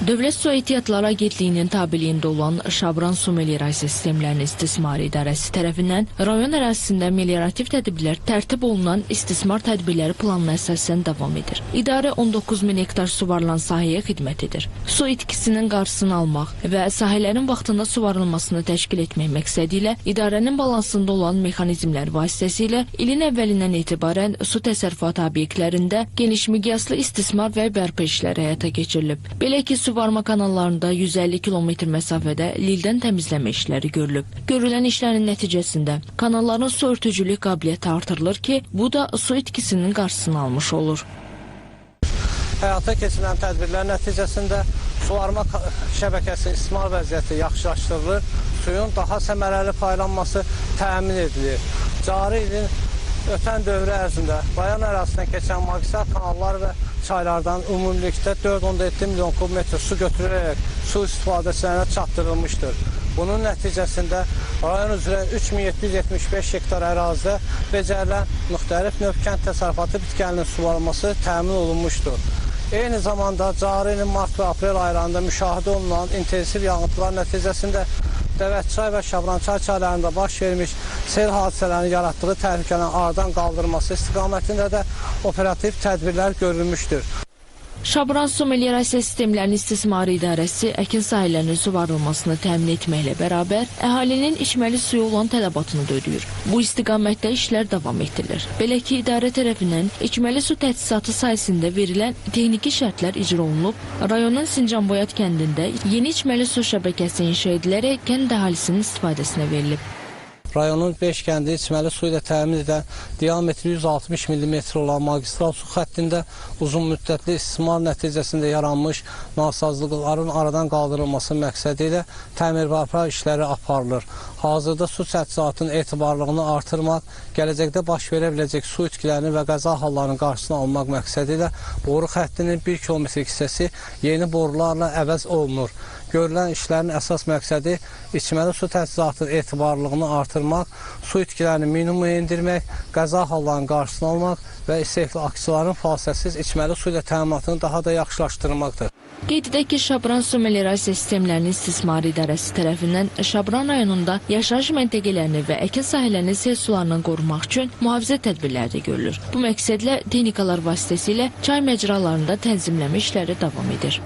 Dövlət Su Ehtiyatları Agentliyinin tabeliyində olan Şabran Su Meliorasiya Sistemlərinin İstismarı İdarəsi tərəfindən rayon ərazisində meliorativ tədbirlər tərtib olunan istismar tədbirləri planına əsasən davam edir. İdarə 19.000 hektar suvarılan sahəyə xidmət edir. Su itkisinin qarşısını almaq və sahələrin vaxtında suvarılmasını təşkil etmək məqsədi ilə idarənin balansında olan mexanizmlər vasitəsilə ilin əvvəlindən etibarən su təsərrüfatı obyektlərində geniş miqyaslı istismar və bərpa işləri həyata keçirilib. Belə ki, suvarma kanallarında 150 kilometr məsafədə lildən təmizləmə işləri görülüb. Görülən işlərin nəticəsində kanalların su örtücülük qabiliyyəti artırılır ki, bu da su itkisinin qarşısını almış olur. Həyata keçirilən tədbirlər nəticəsində suvarma şəbəkəsinin istismar vəziyyəti yaxşılaşdırılır, suyun daha səmərəli paylanması təmin edilir. Cari ilin ötən dövrü ərzində rayon ərazisindən keçən magistral kanallar və çaylardan ümumilikdə 4,7 milyon kubmetr su götürülərək su istifadəçilərinə çatdırılmışdır. Bunun nəticəsində rayon üzrə 3775 hektar ərazidə becərilən müxtəlif növ kənd təsərrüfatı bitkələrinin suvarılması təmin olunmuşdur. Eyni zamanda cari ilin mart və aprel aylarında müşahidə olunan intensiv yağıntılar nəticəsində Dəvətçay və Şabrançay çaylarında baş vermiş sel hadisələrinin yaratdığı təhlükələrin aradan qaldırılması istiqamətində də operativ tədbirlər görülmüşdür. Şabran Su Meliorasiya Sistemlərinin İstismarı İdarəsi əkin sahələrinin suvarılmasını təmin etməklə bərabər əhalinin içməli suya olan tələbatını da ödəyir. Bu istiqamətdə işlər davam etdirilir. Belə ki, idarə tərəfindən içməli su təchizatı sayəsində verilən texniki şərtlər icra olunub, rayonun Sincanboyat kəndində yeni içməli su şəbəkəsi inşa edilərək kənd əhalisinin istifadəsinə verilib. Rayonun 5 kəndi içməli su ilə təmin edən diametri 160 mm olan magistral su xəttində uzun müddətli istismar nəticəsində yaranmış nasazlıqların aradan qaldırılması məqsədi ilə təmir bərpa işləri aparılır. Hazırda su təchizatının etibarlılığını artırmaq, gələcəkdə baş verə biləcək su itkilərinin və qəza hallarının qarşısını almaq məqsədi ilə boru xəttinin 1 kilometr hissəsi yeni borularla əvəz olunur. Görülən işlərin əsas məqsədi içməli su təchizatının etibarlılığını artırmaq, su itkilərini minimuma endirmək, qəza hallarının qarşısını almaq və istehlakçıların fasiləsiz içməli su ilə təminatını daha da yaxşılaşdırmaqdır. Qeyd edək ki, Şabran Su Meliorasiya Sistemlərinin İstismarı İdarəsi tərəfindən Şabran rayonunda yaşayış məntəqələrini və əkin sahələrini sel sularından qorumaq üçün mühafizə tədbirləri də görülür. Bu məqsədlə texnikalar vasitəsilə çay məcralarında tənzimləmə işləri davam edir.